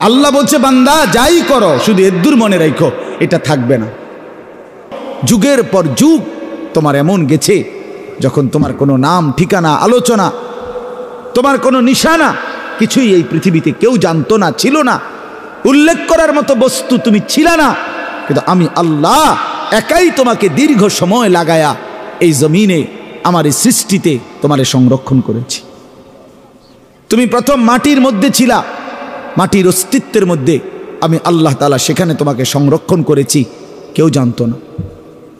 আল্লাহ বলছে বান্দা যাই করো শুধু এদ্দুর মনে রাখো এটা থাকবে না। যুগের পর যুগ তোমার এমন গেছে যখন তোমার কোনো নাম ঠিকানা আলোচনা তোমার কোনো নিশানা কিছুই এই পৃথিবীতে কেউ জানতো না, ছিল না, উল্লেখ করার মতো বস্তু তুমি ছিলা না, কিন্তু আমি আল্লাহ একাই তোমাকে দীর্ঘ সময় লাগায়া এই জমিনে আমার এই সৃষ্টিতে তোমারে সংরক্ষণ করেছি। তুমি প্রথম মাটির মধ্যে ছিলা, মাটির অস্তিত্বের মধ্যে আমি আল্লাহ তাআলা সেখানে তোমাকে সংরক্ষণ করেছি, কেউ জানতো না।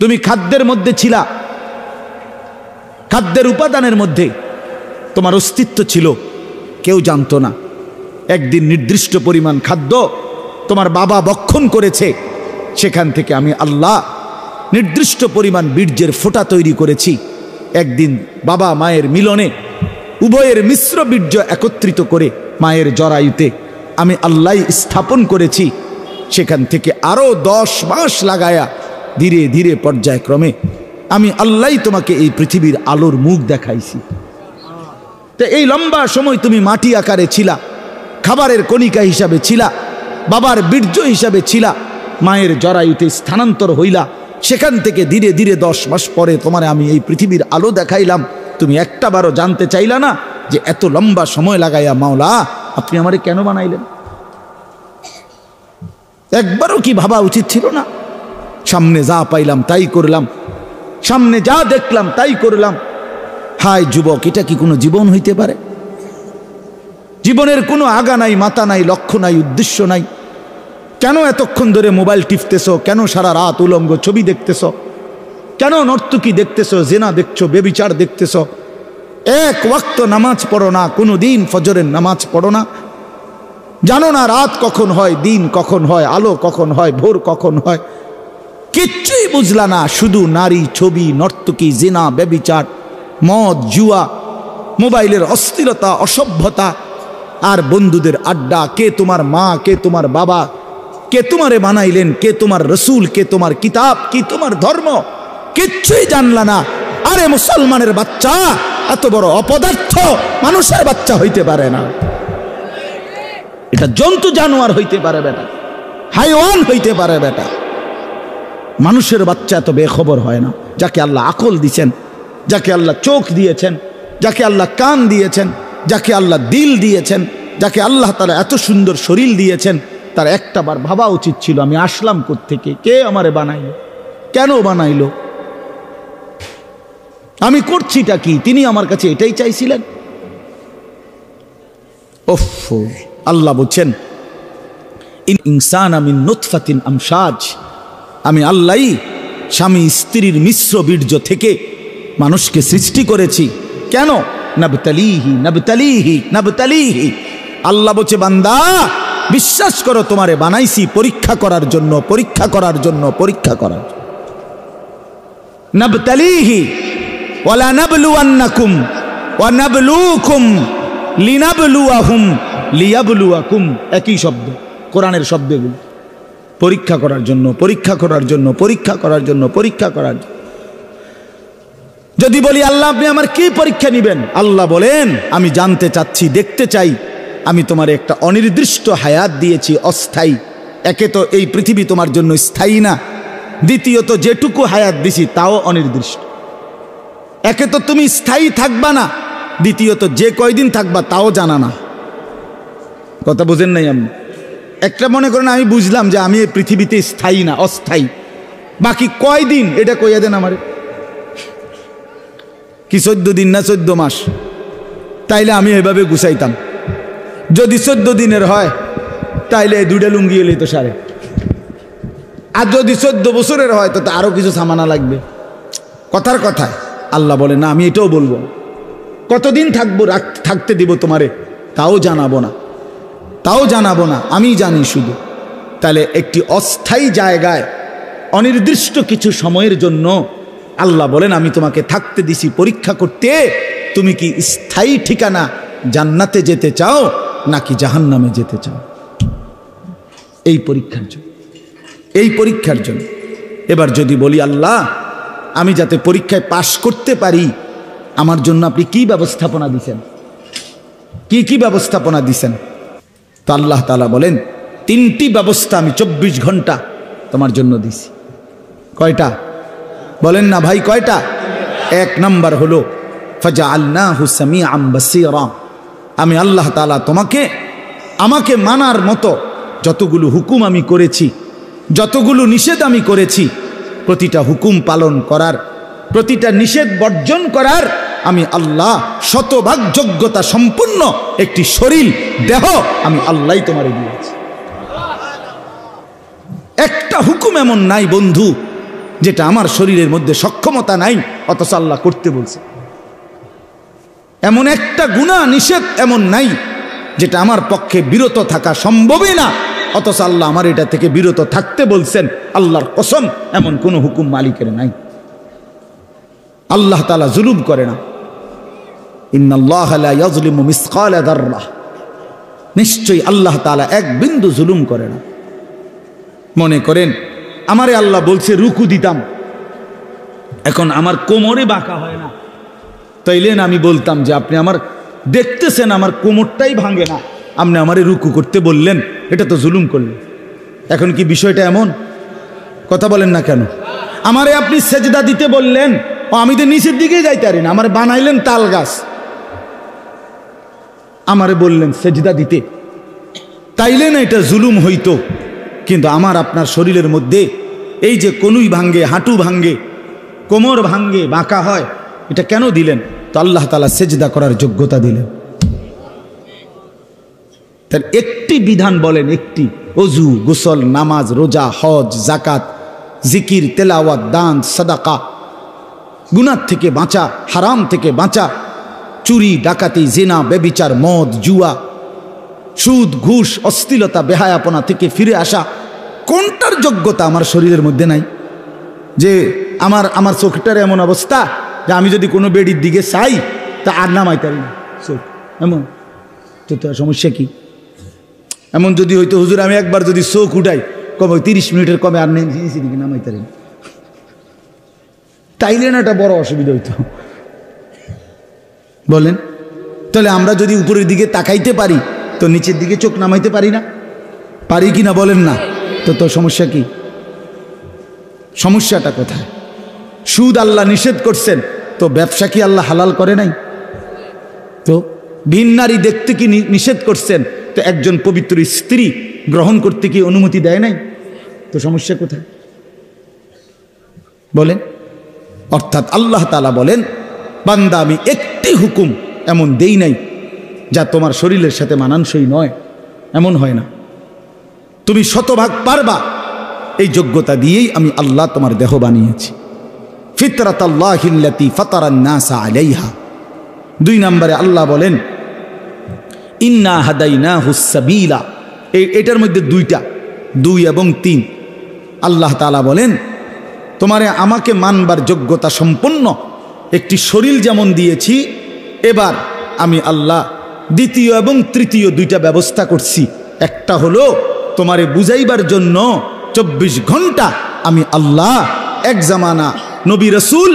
তুমি খাদ্যের মধ্যে ছিলা, খাদ্যের উপাদানের মধ্যে তোমার অস্তিত্ব ছিল, কেউ জানতো না। একদিন নির্দিষ্ট পরিমাণ খাদ্য তোমার বাবা ভক্ষণ করেছে, সেখান থেকে আমি আল্লাহ নির্দিষ্ট পরিমাণ বীর্যের ফোঁটা তৈরি করেছি। একদিন বাবা মায়ের মিলনে উভয়ের মিশ্র বীর্য একত্রিত করে মায়ের জরায়ুতে আমি আল্লাহ স্থাপন করেছি। সেখান থেকে আরও 10 মাস লাগায়া ধীরে ধীরে পর্যায়ক্রমে আমি আল্লাহ তোমাকে এই পৃথিবীর আলোর মুখ দেখাইছি। তো এই লম্বা সময় তুমি মাটি আকারে ছিলা, খাবারের কণিকা হিসাবে ছিলা, বাবার বীর্য হিসাবে ছিলা, মায়ের জরায়ুতে স্থানান্তর হইলা। সেখান থেকে ধীরে ধীরে 10 মাস পরে তোমারে আমি এই পৃথিবীর আলো দেখাইলাম। তুমি একটাবারও জানতে চাইলা না যে এত লম্বা সময় লাগাইয়া মাওলা আপনি আমারে কেন বানাইলেন? একবারও কি ভাবা উচিত ছিল না? সামনে যা পাইলাম তাই করলাম, সামনে যা দেখলাম তাই করলাম। হায় যুবক, এটা কি কোনো জীবন হইতে পারে? জীবনের কোনো আগা নাই, মাথা নাই, লক্ষ্য নাই, উদ্দেশ্য নাই। কেন এতক্ষণ ধরে মোবাইল টিপতেছো? কেন সারা রাত উলঙ্গ ছবি দেখতেছো? কেন নর্তকী দেখতেছো, জেনা দেখছো, বেবিচার দেখতেছো? এক ওয়াক্ত নামাজ পড়ো না, কোনো দিন ফজরের নামাজ পড়ো না, জানো না রাত কখন হয়, দিন কখন হয়, আলো কখন হয়, ভোর কখন হয়, কিচ্ছুই বুঝলা না। শুধু নারী, ছবি, নর্তকী, জেনা, বেবিচার, মদ, জুয়া, মোবাইলের অস্থিরতা, অসভ্যতা, আর বন্ধুদের আড্ডা। কে তোমার মা, কে তোমার বাবা, কে তোমারে বানাইলেন, কে তোমার রসুল, কে তোমার কিতাব, কি তোমার ধর্ম, কিচ্ছুই জানলা না। আরে মুসলমানের বাচ্চা এত বড় অপদার্থ মানুষের বাচ্চা হইতে পারে না। এটা জন্তু জানোয়ার হইতে পারে বেটা, হাইওয়ান হইতে পারে বেটা। মানুষের বাচ্চা এত বেখবর হয় না। যাকে আল্লাহ আকল দিয়েছেন, যাকে আল্লাহ চোখ দিয়েছেন, যাকে আল্লাহ কান দিয়েছেন, যাকে আল্লাহ দিল দিয়েছেন, যাকে আল্লাহ তাআলা এত সুন্দর শরীর দিয়েছেন, তার একটাবার ভাবা উচিত ছিল আমি আসলাম কোত্থেকে, কে আমারে বানাইলো, কেন বানাইলো, আমি করছিটা কি? তিনি আমার কাছে এটাই চাইছিলেন। ওফ, আল্লাহ বলছেন ইন ইনসানা মিন নুতফাতিন আমশাজ, আমি আল্লাহই স্বামী স্ত্রীর মিশ্র বীর্য থেকে মানুষকে সৃষ্টি করেছি। কেন? নাবতালিহি নাবতালিহি নাবতালিহি। আল্লাহ বলছে বান্দা বিশ্বাস করো তোমারে বানাইছি পরীক্ষা করার জন্য, পরীক্ষা করার জন্য, পরীক্ষা করার জন্য। নাবতালিহি ওয়ালা নাবলুয়ান্নাকুম ওয়া নাবলুকুম লিনাবলুয়াহুম লিয়াবলুয়াকুম, একই শব্দ, কোরআনের শব্দগুলো। পরীক্ষা করার জন্য, পরীক্ষা করার জন্য, পরীক্ষা করার জন্য, পরীক্ষা করার জন্য। যদি বলি আল্লাহ আপনি আমার কি পরীক্ষা নেবেন? আল্লাহ বলেন আমি জানতে চাচ্ছি, দেখতে চাই আমি তোমার একটা অনির্দিষ্ট হায়াত দিয়েছি, অস্থায়ী। একে তো এই পৃথিবী তোমার জন্য স্থায়ী না, দ্বিতীয়ত যেটুকু হায়াত দিছি তাও অনির্দিষ্ট। একে তো তুমি স্থায়ী থাকবা না, দ্বিতীয়ত যে কয়দিন থাকবা তাও জানা না। কথা বুঝেন নাই আপনি? একটা মনে করেন আমি বুঝলাম যে আমি এই পৃথিবীতে স্থায়ী না, অস্থায়ী, বাকি কয়দিন এটা কইয়া দেন আমারে। কি 14 দিন না 14 মাস? তাইলে আমি এভাবে গুছাইতাম। যদি 14 দিনের হয় তাইলে 2টা লুঙ্গি এলেই তো সারে। আর যদি 14 বছরের হয় তো আরো কিছু সামানা লাগবে। কথার কথায় আল্লাহ বলে না আমি এটাও বলবো, কতদিন থাকবো, থাকতে দিব তোমারে তাও জানাবো না, তাও জানাবো না, আমি জানি শুধু। তাহলে একটি অস্থায়ী জায়গায় অনির্দিষ্ট কিছু সময়ের জন্য আল্লাহ বলেন আমি তোমাকে থাকতে দিছি পরীক্ষা করতে, তুমি কি স্থায়ী ঠিকানা জান্নাতে যেতে চাও নাকি জাহান্নামে যেতে চাও? এই পরীক্ষার জন্য, এই পরীক্ষার জন্য। এবার যদি বলি আল্লাহ আমি যাতে পরীক্ষায় পাশ করতে পারি আমার জন্য আপনি কি ব্যবস্থাপনা দিছেন, কি কি ব্যবস্থাপনা দিছেন? তো আল্লাহ তাআলা বলেন তিনটি ব্যবস্থা আমি 24 ঘন্টা তোমার জন্য দিছি। কয়টা বলেন না ভাই, কয়টা? এক নাম্বার হলো ফাজআলনাহু সামিআন বাসীরা, আমি আল্লাহ তাআলা আমাকে মানার মতো যতগুলো হুকুম আমি করেছি, যতগুলো নিষেধ আমি করেছি, প্রতিটা হুকুম পালন করার, প্রতিটা নিষেধ বর্জন করার আমি আল্লাহ শতভাগ যোগ্যতা সম্পন্ন একটি শরীর দেহ আমি আল্লাহই তোমারে দিয়েছি। একটা হুকুম এমন নাই বন্ধু যেটা আমার শরীরের মধ্যে সক্ষমতা নাই অথচ আল্লাহ করতে বলছে। এমন একটা গুনাহ নিষেধ এমন নাই যেটা আমার পক্ষে বিরত থাকা সম্ভবই না অথচ আল্লাহ আমার এটা থেকে বিরত থাকতে বলছেন। আল্লাহর কসম, এমন কোন হুকুম মালিকের নাই। আল্লাহ তাআলা জুলুম করে না। ইন্নাল্লাহা লা ইয়াজলিমু মিসকালা যাররাহ, নিশ্চয়ই আল্লাহ তাআলা এক বিন্দু জুলুম করে না। মনে করেন আমারে আল্লাহ বলছে রুকু দিতাম, এখন আমার কোমরে বাঁকা হয় না, তাইলেন আমি বলতাম যে আপনি আমার দেখতেছেন আমার কোমরটাই ভাঙে না, আপনি আমারে রুকু করতে বললেন, এটা তো জুলুম করলেন। এখন কি বিষয়টা এমন? কথা বলেন না কেন? আমারে আপনি সেজদা দিতে বললেন, আমি তো নিচের দিকে যাইতে পারি না, আমার বানাইলেন তাল গাছ, আমারে বললেন সেজদা দিতে, তাইলে না এটা জুলুম হইতো। কিন্তু আমার আপনার শরীরের মধ্যে এই যে কনুই ভাঙ্গে, হাঁটু ভাঙ্গে, কোমর ভাঙ্গে, বাঁকা হয়, এটা কেন দিলেন? তো আল্লাহ তাআলা সেজদা করার যোগ্যতা দিলেন। তার একটি বিধান বলেন, একটি, ওযু, গোসল, নামাজ, রোজা, হজ, যাকাত, জিকির, তেলাওয়াত, দান, সাদাকা, গুনাহ থেকে বাঁচা, হারাম থেকে বাঁচা, চুরি, ডাকাতি, জিনা, ব্যভিচার, মদ, জুয়া, সুদ, ঘুষ, অশ্লীলতা, বেহায়াপনা থেকে ফিরে আসা, কোনটার যোগ্যতা আমার শরীরের মধ্যে নাই? যে আমার চোখটার এমন অবস্থা যে আমি যদি কোনো বেডির দিকে চাই তা আর নামাইতে পারি না চোখ, এমন তো সমস্যা কি? এমন যদি হয়তো হুজুর আমি একবার যদি চোখ উঠাই কবে 30 মিনিটের কমে আর নেই দিকে নামাইতে পারি না, তাইলে না একটা বড় অসুবিধা হইতো। বলেন তাহলে আমরা যদি উপরের দিকে তাকাইতে পারি তো নিচের দিকে চোখ নামাইতে পারি না? পারি কি না বলেন না? তো সমস্যা কি? সমস্যাটা কোথায়? সুদ আল্লাহ নিষেধ করছেন, তো ব্যবসা কি আল্লাহ হালাল করে নাই? তো ভিন নারী দেখতে কি নিষেধ করছেন, তো একজন পবিত্র স্ত্রী গ্রহণ করতে কি অনুমতি দেয় নাই? তো সমস্যা কোথায় বলেন? অর্থাৎ আল্লাহ তাআলা বলেন, বান্দা আমি একটি হুকুম এমন দেই নাই যা তোমার শরীরের সাথে মানানসই নয়, এমন হয় না। তুমি শতভাগ পারবা, এই যোগ্যতা দিয়েই আমি আল্লাহ তোমার দেহ বানিয়েছি। ফিতরাতাল্লাহিল্লাতী ফাতারান নাসা আলাইহা। 2 নম্বরে আল্লাহ বলেন, ইন্না হাদাইনাহুস সাবিলা। এটার মধ্যে 2টা, 2 এবং 3। আল্লাহ তাআলা বলেন, তোমারে আমাকে মানবার যোগ্যতা সম্পন্ন একটি শরীর যেমন দিয়েছি, এবার আমি আল্লাহ দ্বিতীয় এবং তৃতীয় 2টা ব্যবস্থা করছি। একটা হলো তোমারে বুঝাইবার জন্য 24 ঘন্টা আমি আল্লাহ এক জামানা নবী রসুল,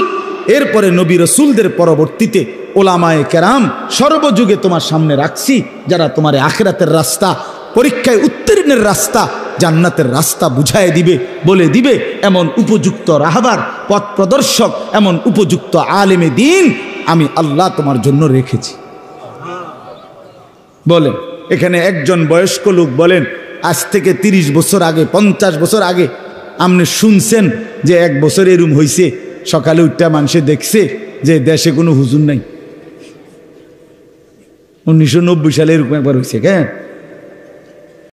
এরপরে নবী রসুলদের পরবর্তীতে ওলামায়ে কেরাম সর্বযুগে তোমার সামনে রাখছি, যারা তোমারে আখিরাতের রাস্তা, পরীক্ষায় উত্তীর্ণের রাস্তা, জান্নাতের রাস্তা বুঝায় দিবে, বলে দিবে, এমন উপযুক্ত রাহবার, পথ প্রদর্শক, এমন উপযুক্ত আলেমে দ্বীন আমি আল্লাহ তোমার জন্য রেখেছি। বলেন এখানে একজন বয়স্ক লোক বলেন, আজ থেকে 30 বছর আগে, 50 বছর আগে আপনি শুনছেন যে 1 বছর এরম হয়েছে, সকালে উঠটা মানুষে দেখছে যে দেশে কোনো হুজুর নাই? 1990 সালে এরকম একবার হয়েছে। হ্যাঁ,